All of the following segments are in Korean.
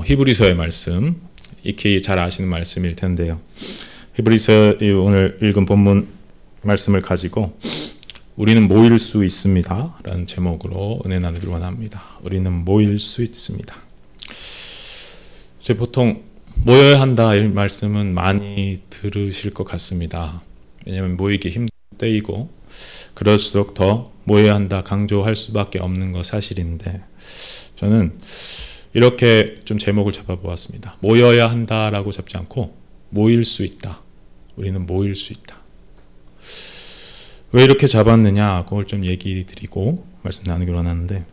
히브리서의 말씀, 익히 잘 아시는 말씀일 텐데요. 히브리서 오늘 읽은 본문 말씀을 가지고 우리는 모일 수 있습니다 라는 제목으로 은혜 나누기를 원합니다. 우리는 모일 수 있습니다. 보통 모여야 한다 이 말씀은 많이 들으실 것 같습니다. 왜냐하면 모이기 힘든 때이고 그럴수록 더 모여야 한다 강조할 수밖에 없는 거 사실인데, 저는 이렇게 좀 제목을 잡아보았습니다. 모여야 한다라고 잡지 않고 모일 수 있다. 우리는 모일 수 있다. 왜 이렇게 잡았느냐, 그걸 좀 얘기 드리고 말씀 나누기로 하는데,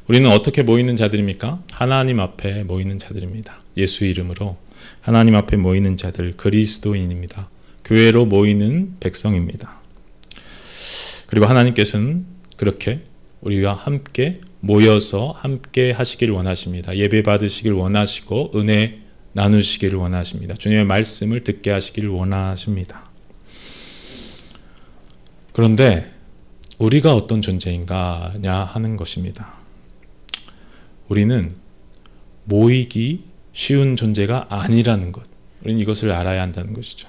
우리는 어떻게 모이는 자들입니까? 하나님 앞에 모이는 자들입니다. 예수 이름으로 하나님 앞에 모이는 자들, 그리스도인입니다. 교회로 모이는 백성입니다. 그리고 하나님께서는 그렇게 우리와 함께 모여서 함께 하시길 원하십니다. 예배 받으시길 원하시고 은혜 나누시기를 원하십니다. 주님의 말씀을 듣게 하시기를 원하십니다. 그런데 우리가 어떤 존재인가 하는 것입니다. 우리는 모이기 쉬운 존재가 아니라는 것, 우리는 이것을 알아야 한다는 것이죠.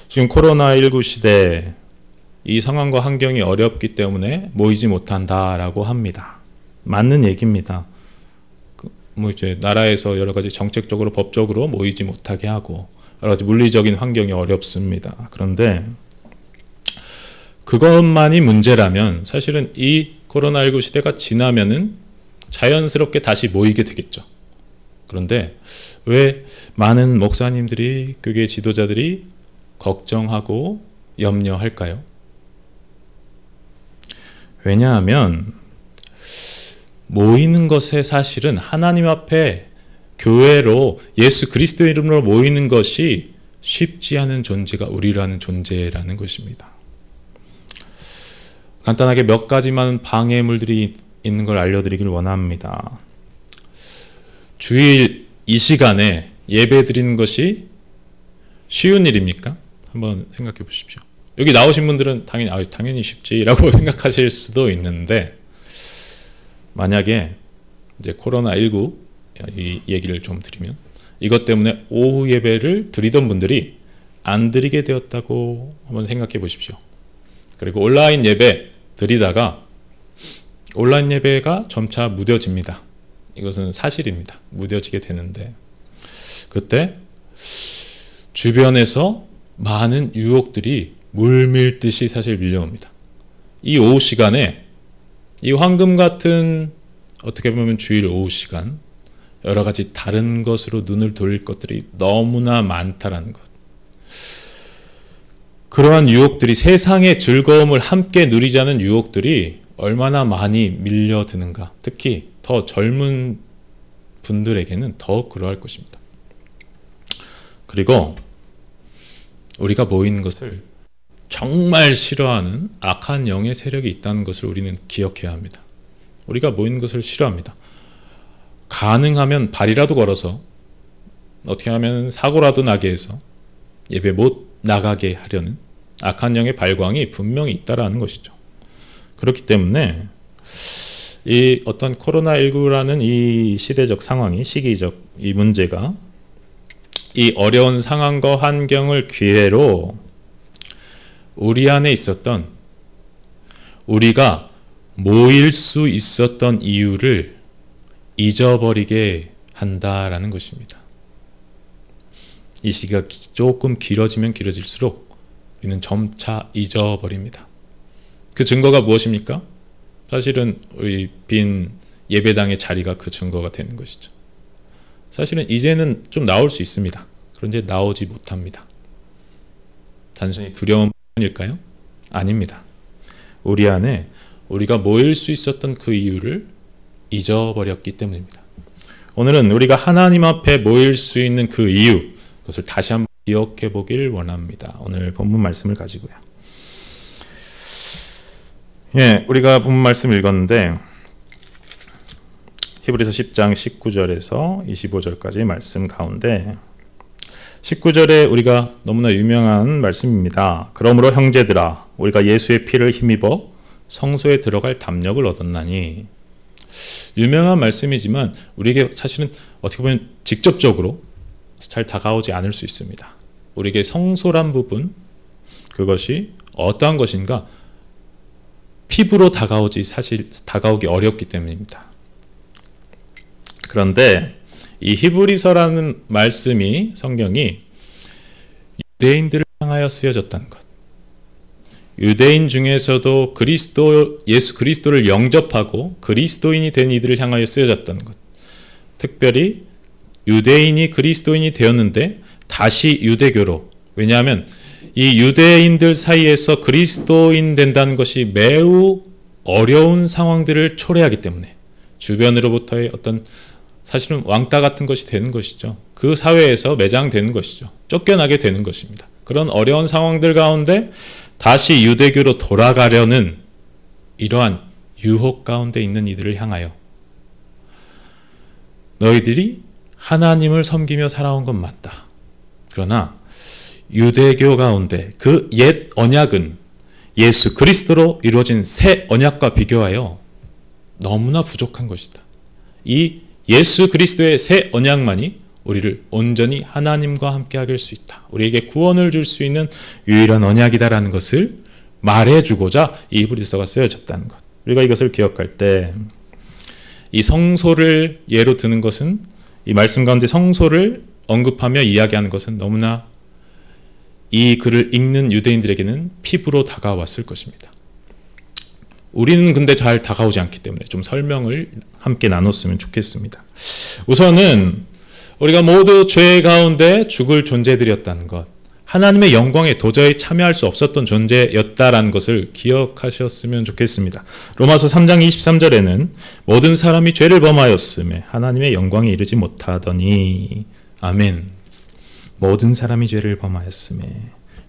지금 코로나19 시대, 이 상황과 환경이 어렵기 때문에 모이지 못한다라고 합니다. 맞는 얘기입니다. 이제 나라에서 여러 가지 정책적으로 법적으로 모이지 못하게 하고 여러 가지 물리적인 환경이 어렵습니다. 그런데 그것만이 문제라면 사실은 이 코로나19 시대가 지나면은 자연스럽게 다시 모이게 되겠죠. 그런데 왜 많은 목사님들이, 교계 지도자들이 걱정하고 염려할까요? 왜냐하면 모이는 것에 사실은 하나님 앞에 교회로 예수 그리스도 이름으로 모이는 것이 쉽지 않은 존재가 우리라는 존재라는 것입니다. 간단하게 몇 가지만 방해물들이 있는 걸 알려드리길 원합니다. 주일 이 시간에 예배 드리는 것이 쉬운 일입니까? 한번 생각해 보십시오. 여기 나오신 분들은 당연히 쉽지라고 생각하실 수도 있는데, 만약에 이제 코로나19 이 얘기를 좀 드리면, 이것 때문에 오후 예배를 드리던 분들이 안 드리게 되었다고 한번 생각해 보십시오. 그리고 온라인 예배 드리다가 온라인 예배가 점차 무뎌집니다. 이것은 사실입니다. 무뎌지게 되는데, 그때 주변에서 많은 유혹들이 물밀듯이 사실 밀려옵니다. 이 오후 시간에 이 황금 같은, 어떻게 보면 주일 오후 시간, 여러 가지 다른 것으로 눈을 돌릴 것들이 너무나 많다라는 것. 그러한 유혹들이, 세상의 즐거움을 함께 누리자는 유혹들이 얼마나 많이 밀려드는가. 특히 더 젊은 분들에게는 더 그러할 것입니다. 그리고 우리가 모이는 것을 정말 싫어하는 악한 영의 세력이 있다는 것을 우리는 기억해야 합니다. 우리가 모이는 것을 싫어합니다. 가능하면 발이라도 걸어서, 어떻게 하면 사고라도 나게 해서 예배 못 나가게 하려는 악한 영의 발광이 분명히 있다라는 것이죠. 그렇기 때문에 이 어떤 코로나19라는 이 시대적 상황이, 시기적 이 문제가, 이 어려운 상황과 환경을 기회로 우리 안에 있었던, 우리가 모일 수 있었던 이유를 잊어버리게 한다라는 것입니다. 이 시기가 조금 길어지면 길어질수록 우리는 점차 잊어버립니다. 그 증거가 무엇입니까? 사실은 우리 빈 예배당의 자리가 그 증거가 되는 것이죠. 사실은 이제는 좀 나올 수 있습니다. 그런데 나오지 못합니다. 단순히 두려운 일까요? 아닙니다. 우리 안에 우리가 모일 수 있었던 그 이유를 잊어버렸기 때문입니다. 오늘은 우리가 하나님 앞에 모일 수 있는 그 이유, 그것을 다시 한번 기억해 보길 원합니다. 오늘 본문 말씀을 가지고요. 우리가 본문 말씀 읽었는데 히브리서 10장 19절에서 25절까지의 말씀 가운데 19절에 우리가 너무나 유명한 말씀입니다. 그러므로 형제들아, 우리가 예수의 피를 힘입어 성소에 들어갈 담력을 얻었나니. 유명한 말씀이지만 우리에게 사실은 어떻게 보면 직접적으로 잘 다가오지 않을 수 있습니다. 우리에게 성소란 부분, 그것이 어떠한 것인가 피부로 사실 다가오기 어렵기 때문입니다. 그런데 이 히브리서라는 말씀이, 성경이 유대인들을 향하여 쓰여졌다는 것, 유대인 중에서도 예수 그리스도를 영접하고 그리스도인이 된 이들을 향하여 쓰여졌다는 것, 특별히 유대인이 그리스도인이 되었는데 다시 유대교로, 왜냐하면 이 유대인들 사이에서 그리스도인 된다는 것이 매우 어려운 상황들을 초래하기 때문에 주변으로부터의 어떤 사실은 왕따 같은 것이 되는 것이죠. 그 사회에서 매장되는 것이죠. 쫓겨나게 되는 것입니다. 그런 어려운 상황들 가운데 다시 유대교로 돌아가려는 이러한 유혹 가운데 있는 이들을 향하여 너희들이 하나님을 섬기며 살아온 건 맞다. 그러나 유대교 가운데 그 옛 언약은 예수 그리스도로 이루어진 새 언약과 비교하여 너무나 부족한 것이다. 이 예수 그리스도의 새 언약만이 우리를 온전히 하나님과 함께하게 할 수 있다. 우리에게 구원을 줄 수 있는 유일한 언약이다라는 것을 말해주고자 이 히브리서가 쓰여졌다는 것. 우리가 이것을 기억할 때 이 성소를 예로 드는 것은, 이 말씀 가운데 성소를 언급하며 이야기하는 것은 너무나 이 글을 읽는 유대인들에게는 피부로 다가왔을 것입니다. 우리는 근데 잘 다가오지 않기 때문에 좀 설명을 함께 나눴으면 좋겠습니다. 우선은 우리가 모두 죄 가운데 죽을 존재들이었다는 것, 하나님의 영광에 도저히 참여할 수 없었던 존재였다라는 것을 기억하셨으면 좋겠습니다. 로마서 3장 23절에는 모든 사람이 죄를 범하였음에 하나님의 영광에 이르지 못하더니, 아멘. 모든 사람이 죄를 범하였음에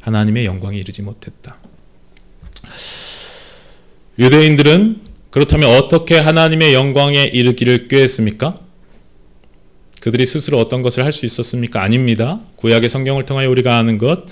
하나님의 영광에 이르지 못했다. 유대인들은 그렇다면 어떻게 하나님의 영광에 이르기를 꾀했습니까? 그들이 스스로 어떤 것을 할 수 있었습니까? 아닙니다. 구약의 성경을 통하여 우리가 아는 것,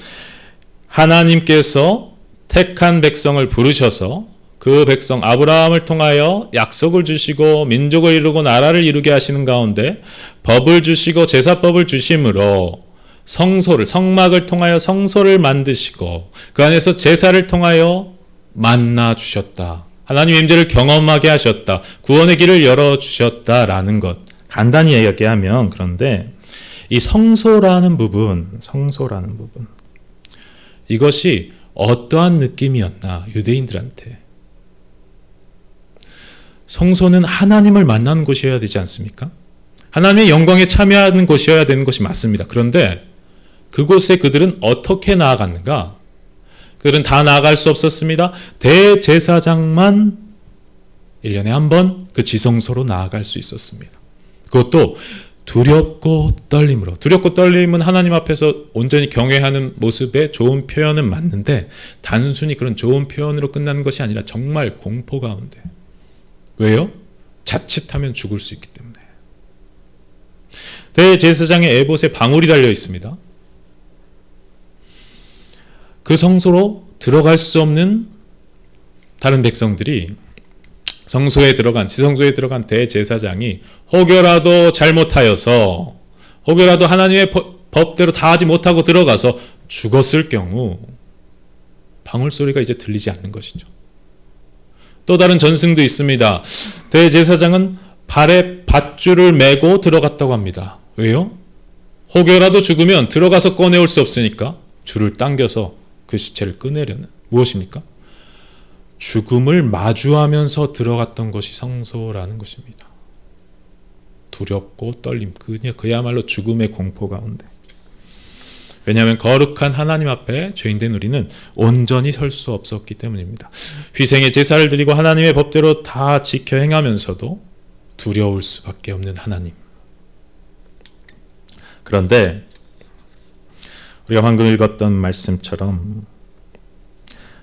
하나님께서 택한 백성을 부르셔서 그 백성 아브라함을 통하여 약속을 주시고 민족을 이루고 나라를 이루게 하시는 가운데 법을 주시고 제사법을 주심으로 성소를, 성막을 통하여 성소를 만드시고 그 안에서 제사를 통하여 만나 주셨다. 하나님의 임재를 경험하게 하셨다. 구원의 길을 열어주셨다라는 것. 간단히 이야기하면, 그런데 이 성소라는 부분, 이것이 어떠한 느낌이었나, 유대인들한테. 성소는 하나님을 만나는 곳이어야 되지 않습니까? 하나님의 영광에 참여하는 곳이어야 되는 것이 맞습니다. 그런데 그곳에 그들은 어떻게 나아갔는가? 그들은 다 나아갈 수 없었습니다. 대제사장만 1년에 한 번 그 지성소로 나아갈 수 있었습니다. 그것도 두렵고 떨림으로. 두렵고 떨림은 하나님 앞에서 온전히 경외하는 모습의 좋은 표현은 맞는데 단순히 그런 좋은 표현으로 끝나는 것이 아니라 정말 공포 가운데. 왜요? 자칫하면 죽을 수 있기 때문에. 대제사장의 에봇에 방울이 달려 있습니다. 그 성소로 들어갈 수 없는 다른 백성들이 성소에 들어간, 지성소에 들어간 대제사장이 혹여라도 잘못하여서, 혹여라도 하나님의 법대로 다 하지 못하고 들어가서 죽었을 경우 방울 소리가 이제 들리지 않는 것이죠. 또 다른 전승도 있습니다. 대제사장은 발에 밧줄을 메고 들어갔다고 합니다. 왜요? 혹여라도 죽으면 들어가서 꺼내올 수 없으니까 줄을 당겨서 그 시체를 꺼내려는, 무엇입니까? 죽음을 마주하면서 들어갔던 것이 성소라는 것입니다. 두렵고 떨림, 그야말로 죽음의 공포 가운데. 왜냐하면 거룩한 하나님 앞에 죄인된 우리는 온전히 설 수 없었기 때문입니다. 희생의 제사를 드리고 하나님의 법대로 다 지켜 행하면서도 두려울 수밖에 없는 하나님. 그런데 우리가 방금 읽었던 말씀처럼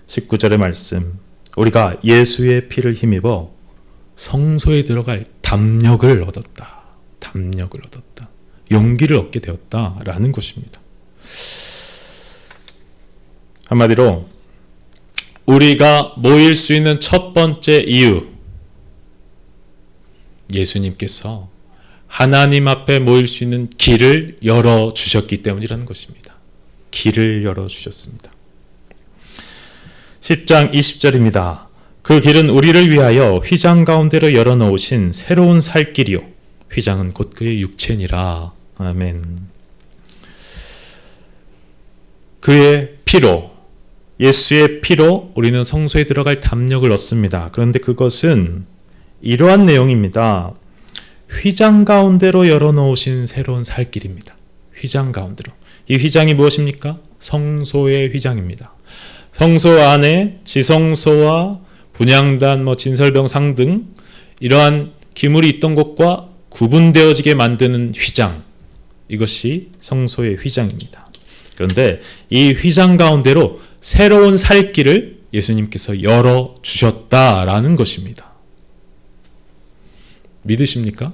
19절의 말씀, 우리가 예수의 피를 힘입어 성소에 들어갈 담력을 얻었다. 담력을 얻었다. 용기를 얻게 되었다라는 것입니다. 한마디로 우리가 모일 수 있는 첫 번째 이유, 예수님께서 하나님 앞에 모일 수 있는 길을 열어주셨기 때문이라는 것입니다. 길을 열어주셨습니다. 10장 20절입니다. 그 길은 우리를 위하여 휘장 가운데로 열어놓으신 새로운 살 길이요. 휘장은 곧 그의 육체니라. 아멘. 그의 피로, 예수의 피로 우리는 성소에 들어갈 담력을 얻습니다. 그런데 그것은 이러한 내용입니다. 휘장 가운데로 열어놓으신 새로운 살 길입니다. 휘장 가운데로. 이 휘장이 무엇입니까? 성소의 휘장입니다. 성소 안에 지성소와 분향단, 진설병상 등 이러한 기물이 있던 곳과 구분되어지게 만드는 휘장, 이것이 성소의 휘장입니다. 그런데 이 휘장 가운데로 새로운 살 길을 예수님께서 열어주셨다라는 것입니다. 믿으십니까?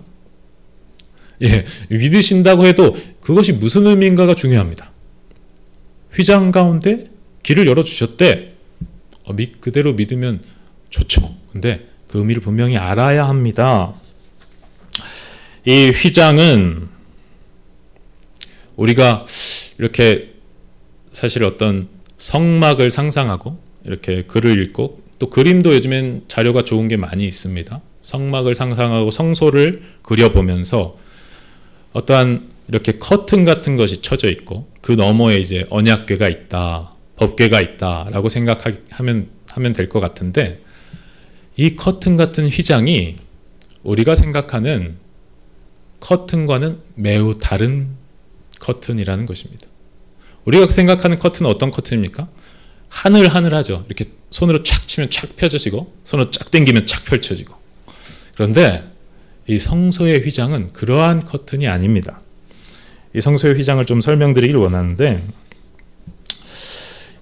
예, 믿으신다고 해도 그것이 무슨 의미인가가 중요합니다. 휘장 가운데 길을 열어주셨대. 그대로 믿으면 좋죠. 근데 그 의미를 분명히 알아야 합니다. 이 휘장은 우리가 이렇게 사실 어떤 성막을 상상하고 이렇게 글을 읽고, 또 그림도 요즘엔 자료가 좋은 게 많이 있습니다. 성막을 상상하고 성소를 그려보면서 어떠한 이렇게 커튼 같은 것이 쳐져 있고 그 너머에 이제 언약궤가 있다, 법궤가 있다라고 생각하면 될 것 같은데, 이 커튼 같은 휘장이 우리가 생각하는 커튼과는 매우 다른 커튼이라는 것입니다. 우리가 생각하는 커튼은 어떤 커튼입니까? 하늘하늘하죠. 이렇게 손으로 촥 치면 촥 펴져지고 손으로 쫙 당기면 촥 펼쳐지고. 그런데 이 성소의 휘장은 그러한 커튼이 아닙니다. 이 성소의 휘장을 좀 설명드리길 원하는데,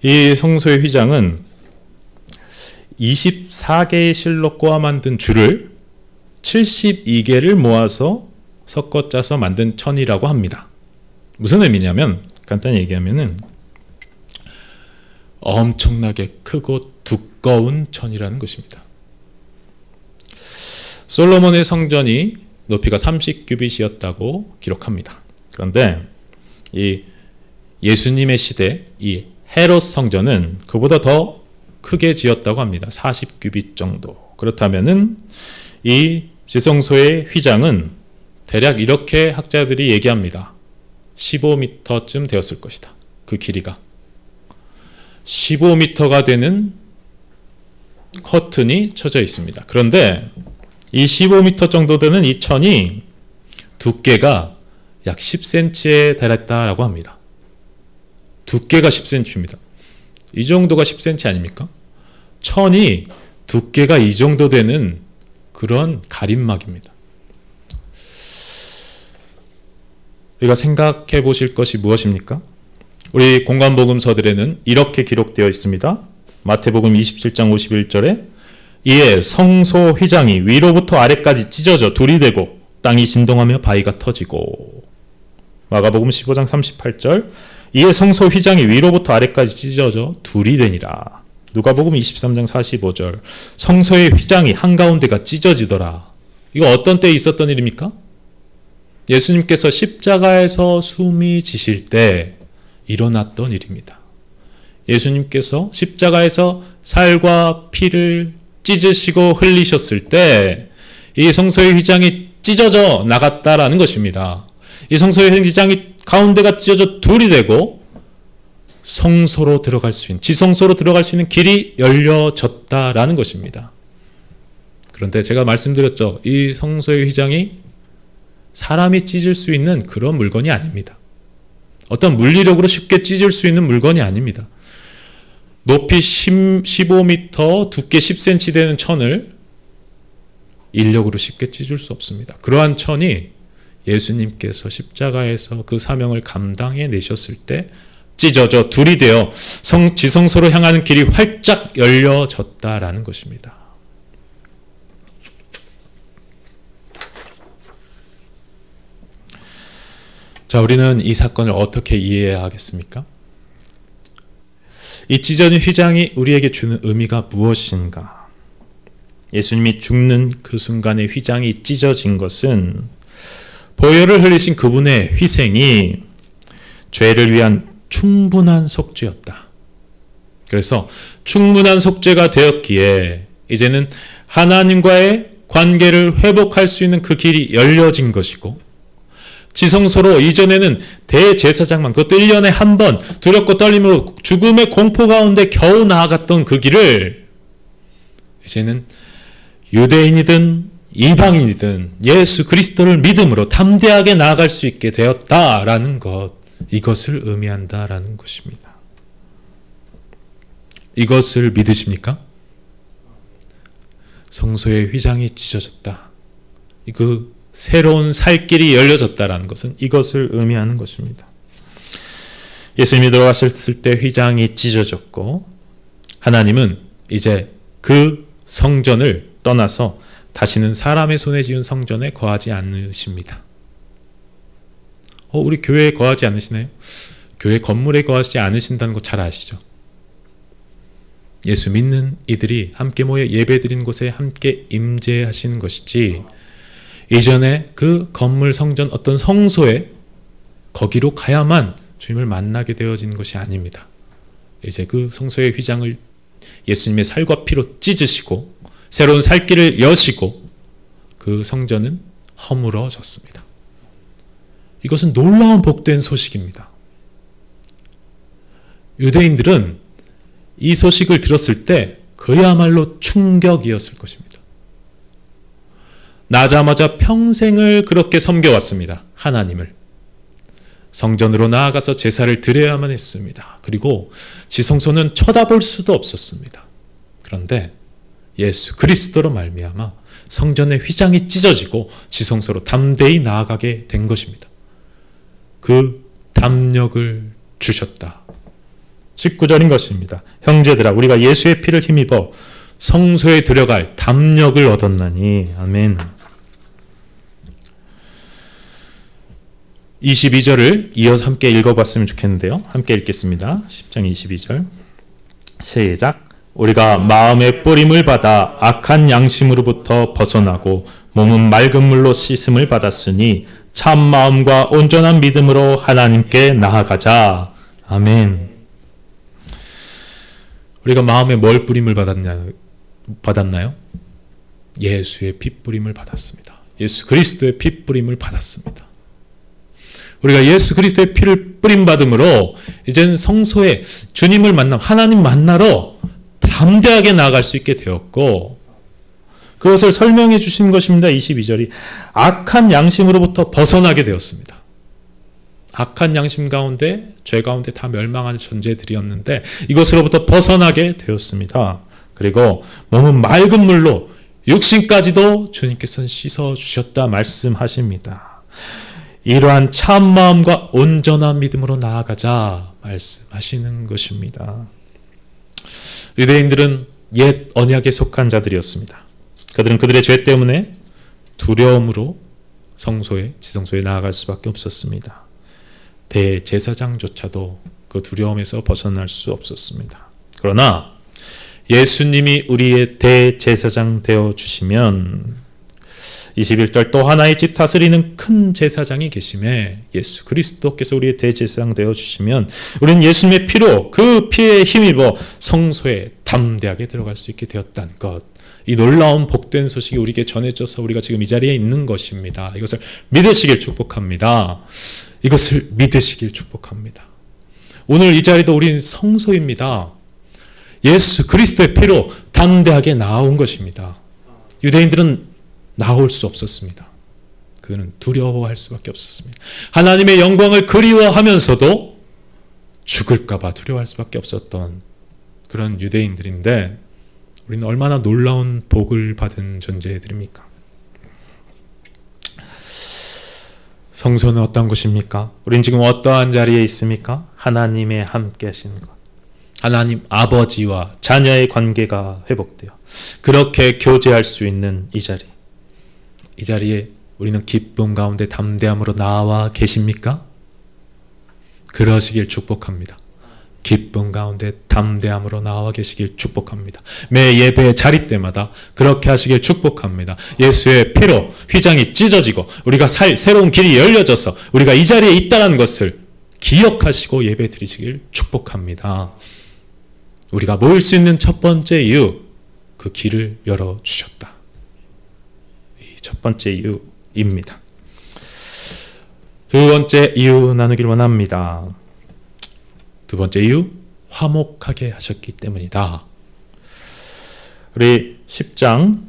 이 성소의 휘장은 24개의 실로 꼬아 만든 줄을 72개를 모아서 섞어 짜서 만든 천이라고 합니다. 무슨 의미냐면, 간단히 얘기하면은 엄청나게 크고 두꺼운 천이라는 것입니다. 솔로몬의 성전이 높이가 30규빗이었다고 기록합니다. 그런데 이 예수님의 시대 이 헤롯 성전은 그보다 더 크게 지었다고 합니다. 40규빗 정도. 그렇다면은 이 지성소의 휘장은 대략 이렇게 학자들이 얘기합니다. 15m쯤 되었을 것이다. 그 길이가 15m가 되는 커튼이 쳐져 있습니다. 그런데 이 15m 정도 되는 이 천이 두께가 약 10cm에 달했다라고 합니다. 두께가 10cm입니다. 이 정도가 10cm 아닙니까? 천이 두께가 이 정도 되는 그런 가림막입니다. 우리가 생각해 보실 것이 무엇입니까? 우리 공관복음서들에는 이렇게 기록되어 있습니다. 마태복음 27장 51절에 이에 성소 휘장이 위로부터 아래까지 찢어져 둘이 되고 땅이 진동하며 바위가 터지고, 마가복음 15장 38절 이에 성소 휘장이 위로부터 아래까지 찢어져 둘이 되니라. 누가복음 23장 45절 성소의 휘장이 한가운데가 찢어지더라. 이거 어떤 때에 있었던 일입니까? 예수님께서 십자가에서 숨이 지실 때 일어났던 일입니다. 예수님께서 십자가에서 살과 피를 찢으시고 흘리셨을 때 이 성소의 휘장이 찢어져 나갔다라는 것입니다. 이 성소의 휘장이 가운데가 찢어져 둘이 되고 성소로 들어갈 수 있는, 지성소로 들어갈 수 있는 길이 열려졌다라는 것입니다. 그런데 제가 말씀드렸죠. 이 성소의 휘장이 사람이 찢을 수 있는 그런 물건이 아닙니다. 어떤 물리력으로 쉽게 찢을 수 있는 물건이 아닙니다. 높이 15m, 두께 10cm 되는 천을 인력으로 쉽게 찢을 수 없습니다. 그러한 천이 예수님께서 십자가에서 그 사명을 감당해 내셨을 때 찢어져 둘이 되어 지성소로 향하는 길이 활짝 열려졌다라는 것입니다. 자, 우리는 이 사건을 어떻게 이해해야 하겠습니까? 이 찢어진 휘장이 우리에게 주는 의미가 무엇인가? 예수님이 죽는 그 순간에 휘장이 찢어진 것은 보혈을 흘리신 그분의 희생이 죄를 위한 충분한 속죄였다. 그래서 충분한 속죄가 되었기에 이제는 하나님과의 관계를 회복할 수 있는 그 길이 열려진 것이고, 지성소로 이전에는 대제사장만, 그것도 1년에 한 번 두렵고 떨림으로 죽음의 공포 가운데 겨우 나아갔던 그 길을 이제는 유대인이든 이방인이든 예수 그리스도를 믿음으로 담대하게 나아갈 수 있게 되었다라는 것, 이것을 의미한다라는 것입니다. 이것을 믿으십니까? 성소의 휘장이 찢어졌다. 그 새로운 살 길이 열려졌다라는 것은 이것을 의미하는 것입니다. 예수님이 들어가셨을 때 휘장이 찢어졌고, 하나님은 이제 그 성전을 떠나서 다시는 사람의 손에 지은 성전에 거하지 않으십니다. 우리 교회에 거하지 않으시나요? 교회 건물에 거하지 않으신다는 거 잘 아시죠? 예수 믿는 이들이 함께 모여 예배드린 곳에 함께 임재하시는 것이지, 이전에 그 건물 성전 어떤 성소에 거기로 가야만 주님을 만나게 되어진 것이 아닙니다. 이제 그 성소의 휘장을 예수님의 살과 피로 찢으시고 새로운 살길을 여시고 그 성전은 허물어졌습니다. 이것은 놀라운 복된 소식입니다. 유대인들은 이 소식을 들었을 때 그야말로 충격이었을 것입니다. 나자마자 평생을 그렇게 섬겨왔습니다. 하나님을. 성전으로 나아가서 제사를 드려야만 했습니다. 그리고 지성소는 쳐다볼 수도 없었습니다. 그런데 예수 그리스도로 말미암아 성전의 휘장이 찢어지고 지성소로 담대히 나아가게 된 것입니다. 그 담력을 주셨다. 19절인 것입니다. 형제들아, 우리가 예수의 피를 힘입어 성소에 들어갈 담력을 얻었나니. 아멘. 22절을 이어서 함께 읽어봤으면 좋겠는데요. 함께 읽겠습니다. 10장 22절. 시작. 우리가 마음의 뿌림을 받아 악한 양심으로부터 벗어나고 몸은 맑은 물로 씻음을 받았으니 참 마음과 온전한 믿음으로 하나님께 나아가자. 아멘. 우리가 마음에 뭘 뿌림을 받았나요? 예수의 피 뿌림을 받았습니다. 예수 그리스도의 피 뿌림을 받았습니다. 우리가 예수 그리스도의 피를 뿌림받음으로 이제는 성소에 주님을 하나님 만나러 담대하게 나아갈 수 있게 되었고, 그것을 설명해 주신 것입니다. 22절이 악한 양심으로부터 벗어나게 되었습니다. 악한 양심 가운데, 죄 가운데 다 멸망한 존재들이었는데 이것으로부터 벗어나게 되었습니다. 그리고 몸은 맑은 물로 육신까지도 주님께서는 씻어주셨다 말씀하십니다. 이러한 참 마음과 온전한 믿음으로 나아가자 말씀하시는 것입니다. 유대인들은 옛 언약에 속한 자들이었습니다. 그들은 그들의 죄 때문에 두려움으로 성소에, 지성소에 나아갈 수밖에 없었습니다. 대제사장조차도 그 두려움에서 벗어날 수 없었습니다. 그러나 예수님이 우리의 대제사장 되어주시면 21절 또 하나의 집 다스리는 큰 제사장이 계심에, 예수 그리스도께서 우리의 대제사장 되어주시면 우리는 예수님의 피로 그 피에 힘입어 성소에 담대하게 들어갈 수 있게 되었다는 것, 이 놀라운 복된 소식이 우리에게 전해져서 우리가 지금 이 자리에 있는 것입니다. 이것을 믿으시길 축복합니다. 이것을 믿으시길 축복합니다. 오늘 이 자리도 우리는 성소입니다. 예수 그리스도의 피로 담대하게 나아온 것입니다. 유대인들은 나올 수 없었습니다. 그는 두려워할 수밖에 없었습니다. 하나님의 영광을 그리워하면서도 죽을까 봐 두려워할 수밖에 없었던 그런 유대인들인데, 우리는 얼마나 놀라운 복을 받은 존재들입니까? 성소는 어떤 곳입니까? 우린 지금 어떠한 자리에 있습니까? 하나님의 함께 하시는 것. 하나님 아버지와 자녀의 관계가 회복되어 그렇게 교제할 수 있는 이 자리. 이 자리에 우리는 기쁨 가운데 담대함으로 나와 계십니까? 그러시길 축복합니다. 기쁨 가운데 담대함으로 나와 계시길 축복합니다. 매 예배 자리 때마다 그렇게 하시길 축복합니다. 예수의 피로 휘장이 찢어지고 우리가 새로운 길이 열려져서 우리가 이 자리에 있다는 것을 기억하시고 예배 드리시길 축복합니다. 우리가 모일 수 있는 첫 번째 이유, 그 길을 열어주셨다. 이 첫 번째 이유입니다. 두 번째 이유 나누길 원합니다. 두 번째 이유, 화목하게 하셨기 때문이다. 우리 10장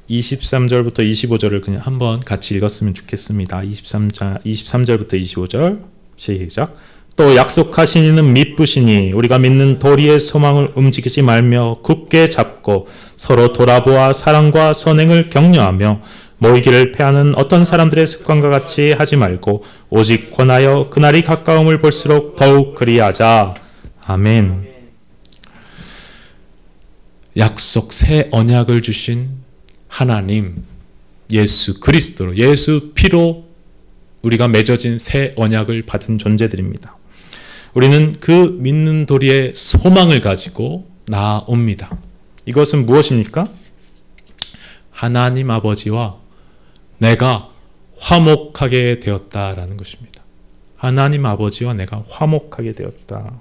23절부터 25절을 그냥 한번 같이 읽었으면 좋겠습니다. 23절부터 25절 시작. 또 약속하신 이는 미쁘시니 우리가 믿는 도리의 소망을 움직이지 말며 굳게 잡고 서로 돌아보아 사랑과 선행을 격려하며 모이기를 패하는 어떤 사람들의 습관과 같이 하지 말고 오직 권하여 그날이 가까움을 볼수록 더욱 그리하자. 아멘. 약속 새 언약을 주신 하나님, 예수 그리스도로, 예수 피로 우리가 맺어진 새 언약을 받은 존재들입니다. 우리는 그 믿는 도리의 소망을 가지고 나옵니다. 이것은 무엇입니까? 하나님 아버지와 내가 화목하게 되었다라는 것입니다. 하나님 아버지와 내가 화목하게 되었다.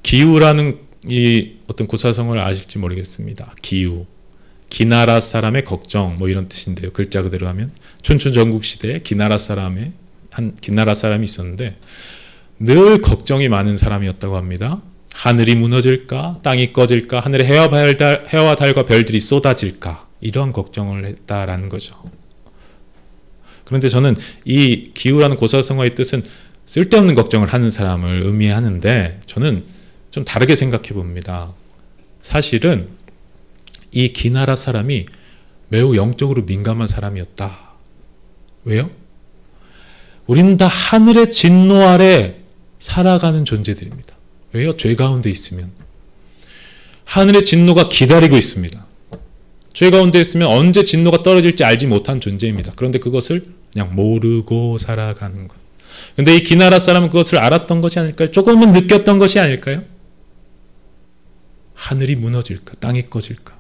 기우라는 이 어떤 고사성어를 아실지 모르겠습니다. 기우, 기나라 사람의 걱정, 뭐 이런 뜻인데요. 글자 그대로 하면 춘추 전국 시대에 기나라 사람이 있었는데 늘 걱정이 많은 사람이었다고 합니다. 하늘이 무너질까, 땅이 꺼질까, 하늘에 해와 달과 별들이 쏟아질까, 이런 걱정을 했다라는 거죠. 그런데 저는 이 기우라는 고사성어의 뜻은 쓸데없는 걱정을 하는 사람을 의미하는데 저는 좀 다르게 생각해 봅니다. 사실은 이 기나라 사람이 매우 영적으로 민감한 사람이었다. 왜요? 우리는 다 하늘의 진노 아래 살아가는 존재들입니다. 왜요? 죄 가운데 있으면 하늘의 진노가 기다리고 있습니다. 죄 가운데 있으면 언제 진노가 떨어질지 알지 못한 존재입니다. 그런데 그것을 그냥 모르고 살아가는 것. 근데 이 기나라 사람은 그것을 알았던 것이 아닐까요? 조금은 느꼈던 것이 아닐까요? 하늘이 무너질까? 땅이 꺼질까?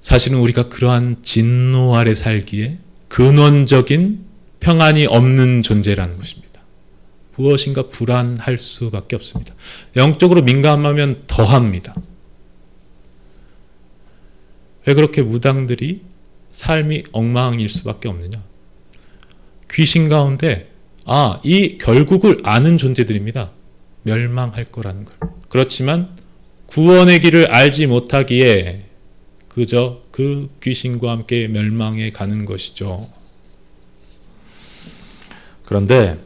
사실은 우리가 그러한 진노 아래 살기에 근원적인 평안이 없는 존재라는 것입니다. 무엇인가 불안할 수밖에 없습니다. 영적으로 민감하면 더합니다. 왜 그렇게 무당들이 삶이 엉망일 수밖에 없느냐? 귀신 가운데 이 결국을 아는 존재들입니다. 멸망할 거라는 걸. 그렇지만 구원의 길을 알지 못하기에 그저 그 귀신과 함께 멸망해 가는 것이죠. 그런데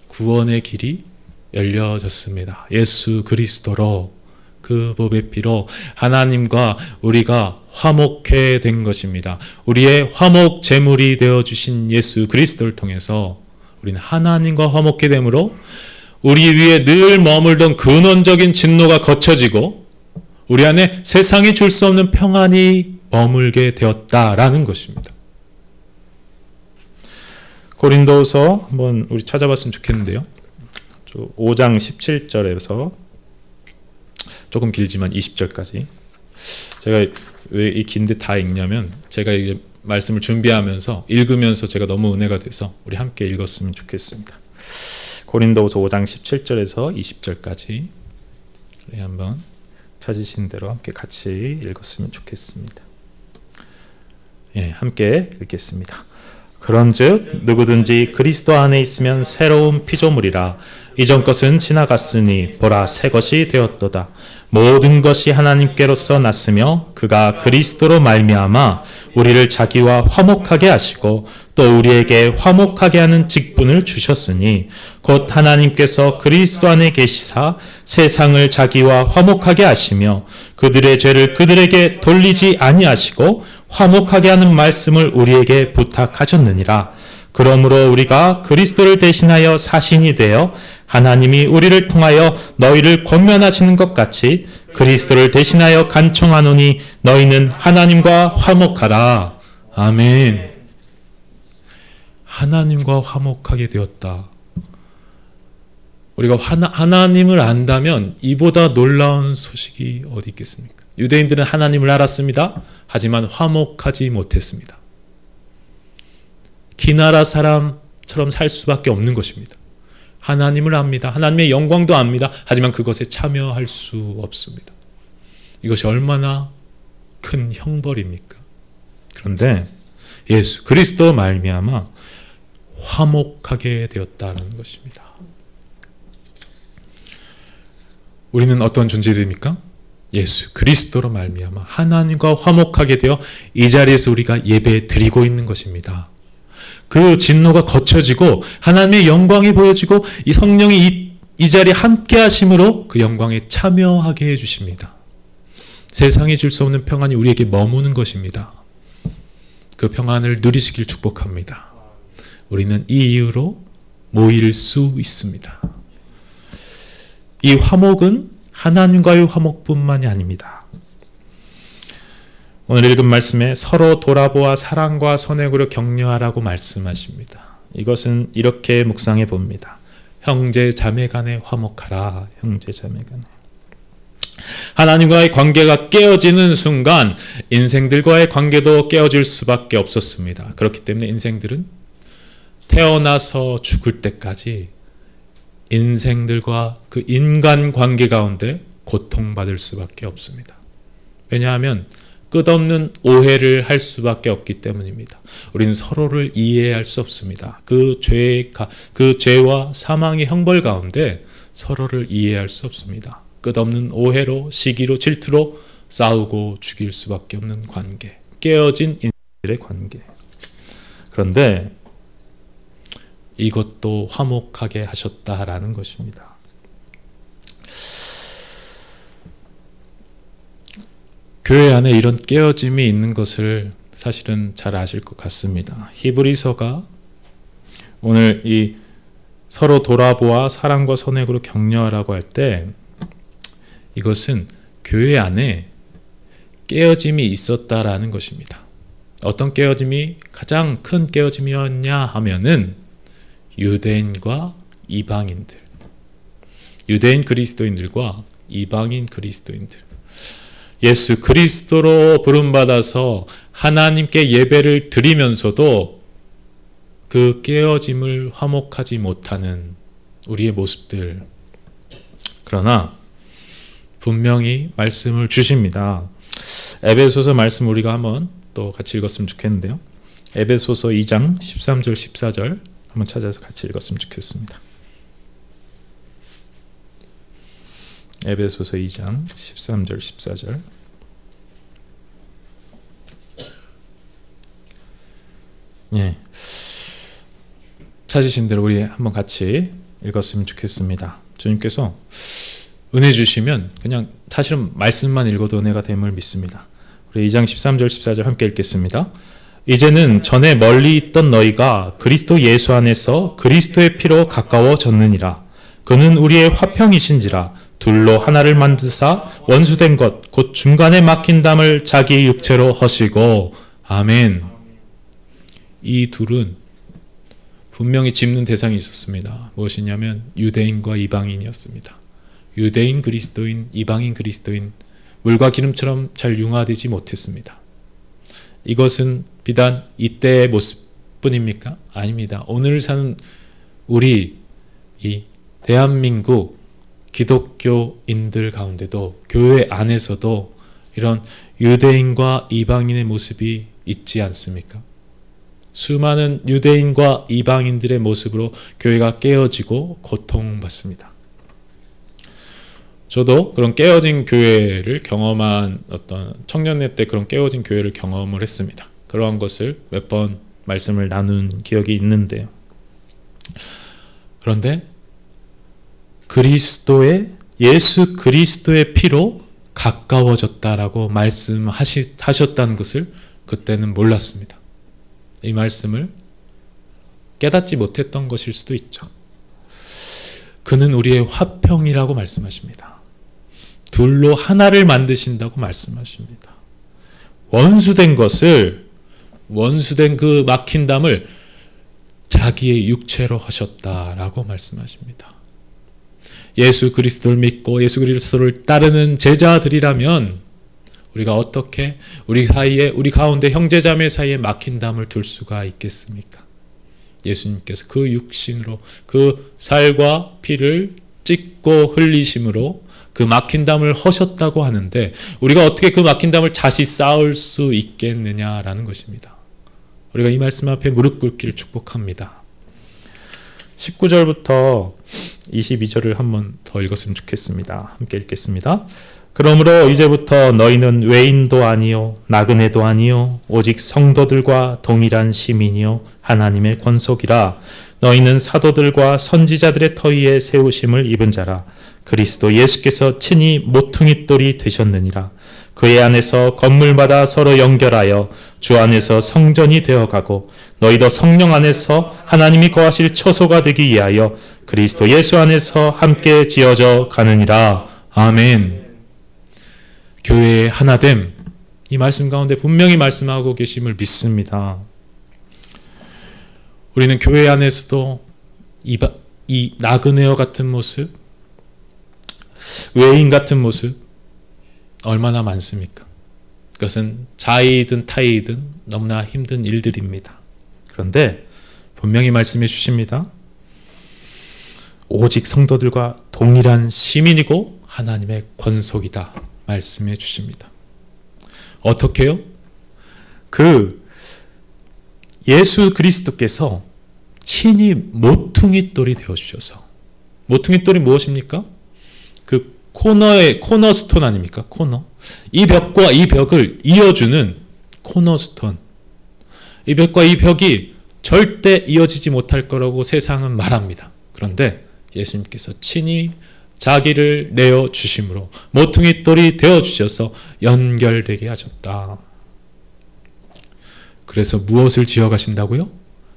구원의 길이 열려졌습니다. 예수 그리스도로, 그 법의 피로 하나님과 우리가 화목해 된 것입니다. 우리의 화목 제물이 되어주신 예수 그리스도를 통해서 우리는 하나님과 화목해 됨으로 우리 위에 늘 머물던 근원적인 진노가 거쳐지고 우리 안에 세상이 줄 수 없는 평안이 머물게 되었다라는 것입니다. 고린도후서 한번 우리 찾아봤으면 좋겠는데요. 5장 17절에서 조금 길지만 20절까지. 제가 왜 이 긴데 다 읽냐면 제가 이제 말씀을 준비하면서 읽으면서 제가 너무 은혜가 돼서 우리 함께 읽었으면 좋겠습니다. 고린도후서 5장 17절에서 20절까지 우리 한번 찾으신 대로 함께 같이 읽었으면 좋겠습니다. 함께 읽겠습니다. 그런즉 누구든지 그리스도 안에 있으면 새로운 피조물이라. 이전 것은 지나갔으니 보라 새 것이 되었도다. 모든 것이 하나님께로서 났으며 그가 그리스도로 말미암아 우리를 자기와 화목하게 하시고 또 우리에게 화목하게 하는 직분을 주셨으니 곧 하나님께서 그리스도 안에 계시사 세상을 자기와 화목하게 하시며 그들의 죄를 그들에게 돌리지 아니하시고 화목하게 하는 말씀을 우리에게 부탁하셨느니라. 그러므로 우리가 그리스도를 대신하여 사신이 되어 하나님이 우리를 통하여 너희를 권면하시는 것 같이 그리스도를 대신하여 간청하노니 너희는 하나님과 화목하라. 아멘. 하나님과 화목하게 되었다. 우리가 하나님을 안다면 이보다 놀라운 소식이 어디 있겠습니까? 유대인들은 하나님을 알았습니다. 하지만 화목하지 못했습니다. 기나라 사람처럼 살 수밖에 없는 것입니다. 하나님을 압니다. 하나님의 영광도 압니다. 하지만 그것에 참여할 수 없습니다. 이것이 얼마나 큰 형벌입니까? 그런데 예수 그리스도 말미암아 화목하게 되었다는 것입니다. 우리는 어떤 존재들입니까? 예수 그리스도로 말미암아 하나님과 화목하게 되어 이 자리에서 우리가 예배 드리고 있는 것입니다. 그 진노가 거쳐지고 하나님의 영광이 보여지고 이 성령이 이 자리에 함께 하심으로 그 영광에 참여하게 해주십니다. 세상이 줄 수 없는 평안이 우리에게 머무는 것입니다. 그 평안을 누리시길 축복합니다. 우리는 이 이유로 모일 수 있습니다. 이 화목은 하나님과의 화목뿐만이 아닙니다. 오늘 읽은 말씀에 서로 돌아보아 사랑과 선행으로 격려하라고 말씀하십니다. 이것은 이렇게 묵상해 봅니다. 형제 자매 간에 화목하라. 형제 자매 간에. 하나님과의 관계가 깨어지는 순간 인생들과의 관계도 깨어질 수밖에 없었습니다. 그렇기 때문에 인생들은 태어나서 죽을 때까지 인생들과 그 인간 관계 가운데 고통받을 수밖에 없습니다. 왜냐하면 끝없는 오해를 할 수밖에 없기 때문입니다. 우리는 서로를 이해할 수 없습니다. 그 죄와 사망의 형벌 가운데 서로를 이해할 수 없습니다. 끝없는 오해로, 시기로, 질투로 싸우고 죽일 수밖에 없는 관계, 깨어진 인생들의 관계. 그런데 이것도 화목하게 하셨다라는 것입니다. 교회 안에 이런 깨어짐이 있는 것을 사실은 잘 아실 것 같습니다. 히브리서가 오늘 이 서로 돌아보아 사랑과 선행으로 격려하라고 할 때 이것은 교회 안에 깨어짐이 있었다라는 것입니다. 어떤 깨어짐이 가장 큰 깨어짐이었냐 하면은 유대인과 이방인들, 유대인 그리스도인들과 이방인 그리스도인들, 예수 그리스도로 부름받아서 하나님께 예배를 드리면서도 그 깨어짐을 화목하지 못하는 우리의 모습들. 그러나 분명히 말씀을 주십니다. 에베소서 말씀 우리가 한번 또 같이 읽었으면 좋겠는데요. 에베소서 2장 13절 14절 한번 찾아서 같이 읽었으면 좋겠습니다. 에베소서 2장 13절 14절. 예. 찾으신 대로 우리 한번 같이 읽었으면 좋겠습니다. 주님께서 은혜 주시면 그냥 사실은 말씀만 읽어도 은혜가 됨을 믿습니다. 우리 2장 13절 14절 함께 읽겠습니다. 이제는 전에 멀리 있던 너희가 그리스도 예수 안에서 그리스도의 피로 가까워졌느니라. 그는 우리의 화평이신지라. 둘로 하나를 만드사 원수된 것 곧 중간에 막힌 담을 자기 육체로 허시고. 아멘. 이 둘은 분명히 짚는 대상이 있었습니다. 무엇이냐면 유대인과 이방인이었습니다. 유대인 그리스도인, 이방인 그리스도인, 물과 기름처럼 잘 융화되지 못했습니다. 이것은 비단 이때의 모습뿐입니까? 아닙니다. 오늘 사는 우리 이 대한민국 기독교인들 가운데도 교회 안에서도 이런 유대인과 이방인의 모습이 있지 않습니까? 수많은 유대인과 이방인들의 모습으로 교회가 깨어지고 고통받습니다. 저도 그런 깨어진 교회를 경험한 어떤 청년회 때 그런 깨어진 교회를 경험을 했습니다. 그러한 것을 몇 번 말씀을 나눈 기억이 있는데요. 그런데 예수 그리스도의 피로 가까워졌다라고 말씀하셨다는 것을 그때는 몰랐습니다. 이 말씀을 깨닫지 못했던 것일 수도 있죠. 그는 우리의 화평이라고 말씀하십니다. 둘로 하나를 만드신다고 말씀하십니다. 원수된 그 막힌 담을 자기의 육체로 하셨다라고 말씀하십니다. 예수 그리스도를 믿고 예수 그리스도를 따르는 제자들이라면 우리가 어떻게 우리 사이에, 우리 가운데 형제자매 사이에 막힌 담을 둘 수가 있겠습니까? 예수님께서 그 육신으로 그 살과 피를 찢고 흘리심으로 그 막힌 담을 허셨다고 하는데 우리가 어떻게 그 막힌 담을 다시 쌓을 수 있겠느냐라는 것입니다. 우리가 이 말씀 앞에 무릎 꿇기를 축복합니다. 19절부터 22절을 한번 더 읽었으면 좋겠습니다. 함께 읽겠습니다. 그러므로 이제부터 너희는 외인도 아니요 나그네도 아니요 오직 성도들과 동일한 시민이요 하나님의 권속이라. 너희는 사도들과 선지자들의 터위에 세우심을 입은 자라. 그리스도 예수께서 친히 모퉁이돌이 되셨느니라. 그의 안에서 건물마다 서로 연결하여 주 안에서 성전이 되어가고 너희도 성령 안에서 하나님이 거하실 처소가 되기 위하여 그리스도 예수 안에서 함께 지어져 가느니라. 아멘. 교회의 하나됨, 이 말씀 가운데 분명히 말씀하고 계심을 믿습니다. 우리는 교회 안에서도 이 나그네와 같은 모습, 외인 같은 모습 얼마나 많습니까? 그것은 자의이든 타의이든 너무나 힘든 일들입니다. 그런데 분명히 말씀해 주십니다. 오직 성도들과 동일한 시민이고 하나님의 권속이다 말씀해 주십니다. 어떻게요? 그 예수 그리스도께서 친히 모퉁이돌이 되어주셔서, 모퉁이돌이 무엇입니까? 그 코너스톤 아닙니까? 코너. 이 벽과 이 벽을 이어주는 코너스톤. 이 벽과 이 벽이 절대 이어지지 못할 거라고 세상은 말합니다. 그런데 예수님께서 친히 자기를 내어주심으로 모퉁이돌이 되어주셔서 연결되게 하셨다. 그래서 무엇을 지어가신다고요?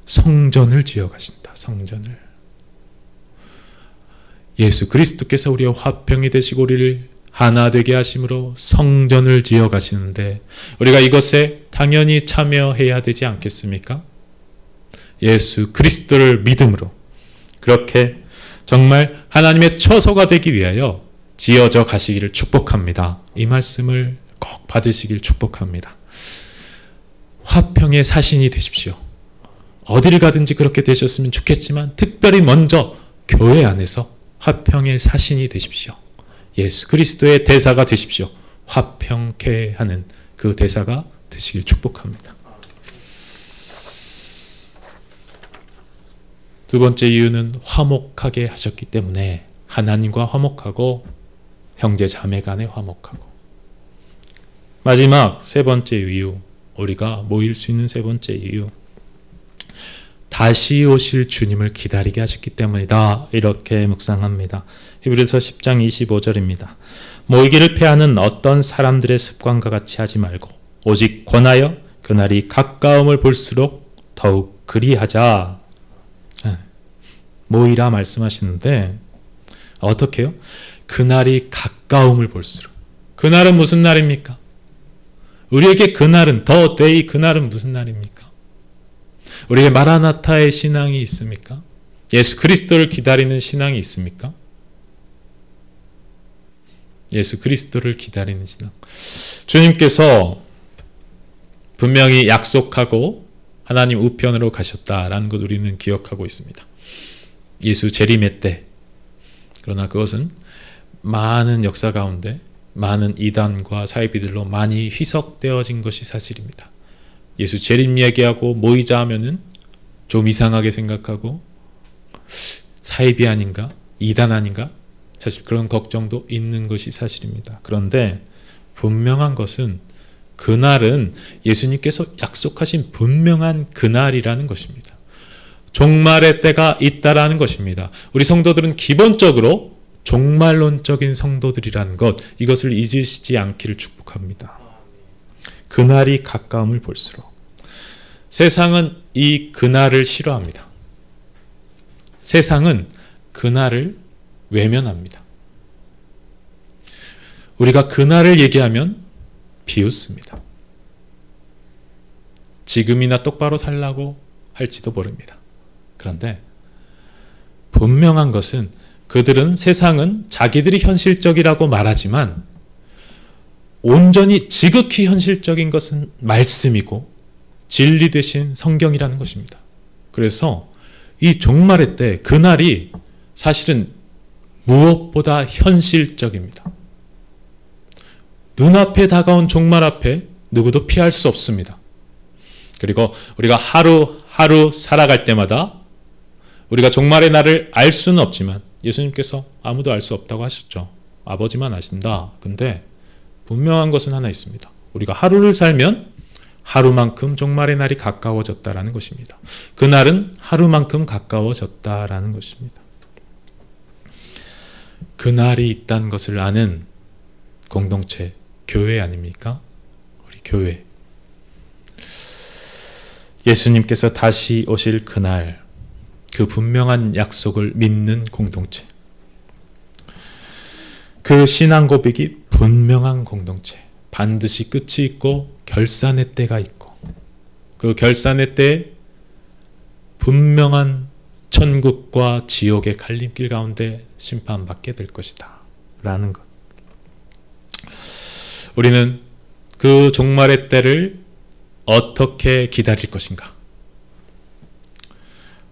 성전을 지어가신다. 성전을. 예수 그리스도께서 우리의 화평이 되시고 우리를 하나 되게 하심으로 성전을 지어가시는데 우리가 이것에 당연히 참여해야 되지 않겠습니까? 예수 그리스도를 믿음으로 그렇게 정말 하나님의 처소가 되기 위하여 지어져 가시기를 축복합니다. 이 말씀을 꼭 받으시길 축복합니다. 화평의 사신이 되십시오. 어디를 가든지 그렇게 되셨으면 좋겠지만 특별히 먼저 교회 안에서 화평의 사신이 되십시오. 예수 그리스도의 대사가 되십시오. 화평케 하는 그 대사가 되시길 축복합니다. 두 번째 이유는 화목하게 하셨기 때문에 하나님과 화목하고 형제 자매 간에 화목하고. 마지막 세 번째 이유, 우리가 모일 수 있는 세 번째 이유, 다시 오실 주님을 기다리게 하셨기 때문이다. 이렇게 묵상합니다. 히브리서 10장 25절입니다. 모이기를 패하는 어떤 사람들의 습관과 같이 하지 말고 오직 권하여 그날이 가까움을 볼수록 더욱 그리하자. 모이라 말씀하시는데 어떻게 해요? 그날이 가까움을 볼수록. 그날은 무슨 날입니까? 우리에게 그날은, 더 데이, 그날은 무슨 날입니까? 우리에게 마라나타의 신앙이 있습니까? 예수 그리스도를 기다리는 신앙이 있습니까? 예수 그리스도를 기다리는 신앙. 주님께서 분명히 약속하고 하나님 우편으로 가셨다라는 것 우리는 기억하고 있습니다. 예수 재림의 때. 그러나 그것은 많은 역사 가운데 많은 이단과 사이비들로 많이 희석되어진 것이 사실입니다. 예수 재림 얘기하고 모이자 하면은 좀 이상하게 생각하고 사이비 아닌가? 이단 아닌가? 사실 그런 걱정도 있는 것이 사실입니다. 그런데 분명한 것은 그날은 예수님께서 약속하신 분명한 그날이라는 것입니다. 종말의 때가 있다라는 것입니다. 우리 성도들은 기본적으로 종말론적인 성도들이라는 것, 이것을 잊으시지 않기를 축복합니다. 그날이 가까움을 볼수록. 세상은 이 그날을 싫어합니다. 세상은 그날을 외면합니다. 우리가 그날을 얘기하면 비웃습니다. 지금이나 똑바로 살라고 할지도 모릅니다. 그런데 분명한 것은 그들은 세상은 자기들이 현실적이라고 말하지만 온전히 지극히 현실적인 것은 말씀이고 진리 되신 성경이라는 것입니다. 그래서 이 종말의 때 그날이 사실은 무엇보다 현실적입니다. 눈앞에 다가온 종말 앞에 누구도 피할 수 없습니다. 그리고 우리가 하루하루 살아갈 때마다 우리가 종말의 날을 알 수는 없지만 예수님께서 아무도 알 수 없다고 하셨죠. 아버지만 아신다. 근데 분명한 것은 하나 있습니다. 우리가 하루를 살면 하루만큼 종말의 날이 가까워졌다라는 것입니다. 그날은 하루만큼 가까워졌다라는 것입니다. 그날이 있다는 것을 아는 공동체, 교회 아닙니까? 우리 교회. 예수님께서 다시 오실 그날, 그 분명한 약속을 믿는 공동체. 그 신앙 고백이 분명한 공동체. 반드시 끝이 있고 결산의 때가 있고 그 결산의 때에 분명한 천국과 지옥의 갈림길 가운데 심판받게 될 것이다 라는 것. 우리는 그 종말의 때를 어떻게 기다릴 것인가?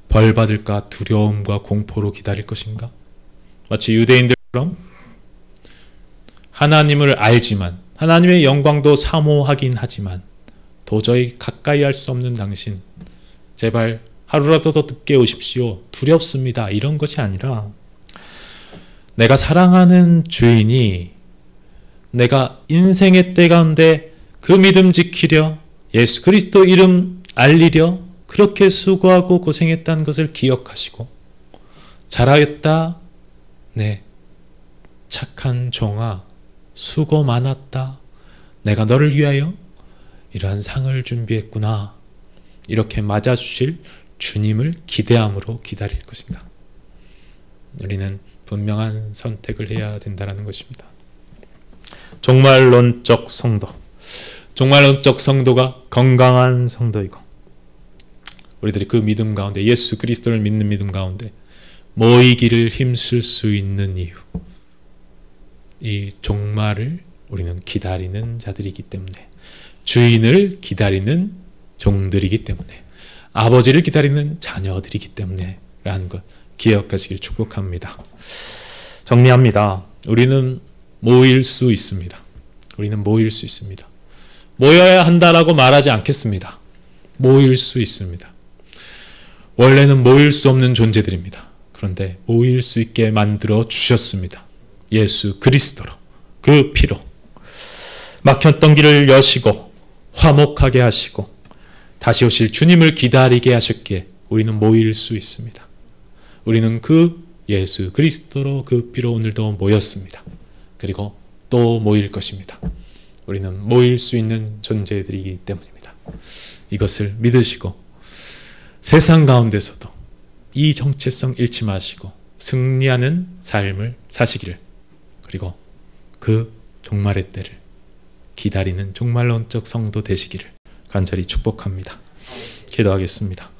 벌 받을까 두려움과 공포로 기다릴 것인가? 마치 유대인들처럼 하나님을 알지만 하나님의 영광도 사모하긴 하지만 도저히 가까이 할 수 없는 당신, 제발 하루라도 더 늦게 오십시오. 두렵습니다. 이런 것이 아니라 내가 사랑하는 주인이 내가 인생의 때 가운데 그 믿음 지키려 예수 그리스도 이름 알리려 그렇게 수고하고 고생했다는 것을 기억하시고 잘하였다. 네, 착한 종아 수고 많았다. 내가 너를 위하여 이러한 상을 준비했구나. 이렇게 맞아주실 주님을 기대함으로 기다릴 것인가. 우리는 분명한 선택을 해야 된다는 것입니다. 종말론적 성도. 종말론적 성도가 건강한 성도이고 우리들이 그 믿음 가운데 예수 그리스도를 믿는 믿음 가운데 모이기를 힘쓸 수 있는 이유. 이 종말을 우리는 기다리는 자들이기 때문에 주인을 기다리는 종들이기 때문에 아버지를 기다리는 자녀들이기 때문에 라는 것 기억하시길 축복합니다. 정리합니다. 우리는 모일 수 있습니다. 우리는 모일 수 있습니다. 모여야 한다라고 말하지 않겠습니다. 모일 수 있습니다. 원래는 모일 수 없는 존재들입니다. 그런데 모일 수 있게 만들어 주셨습니다. 예수 그리스도로 그 피로 막혔던 길을 여시고 화목하게 하시고 다시 오실 주님을 기다리게 하셨기에 우리는 모일 수 있습니다. 우리는 그 예수 그리스도로 그 피로 오늘도 모였습니다. 그리고 또 모일 것입니다. 우리는 모일 수 있는 존재들이기 때문입니다. 이것을 믿으시고 세상 가운데서도 이 정체성 잃지 마시고 승리하는 삶을 사시기를 그리고 그 종말의 때를 기다리는 종말론적 성도 되시기를 간절히 축복합니다. 기도하겠습니다.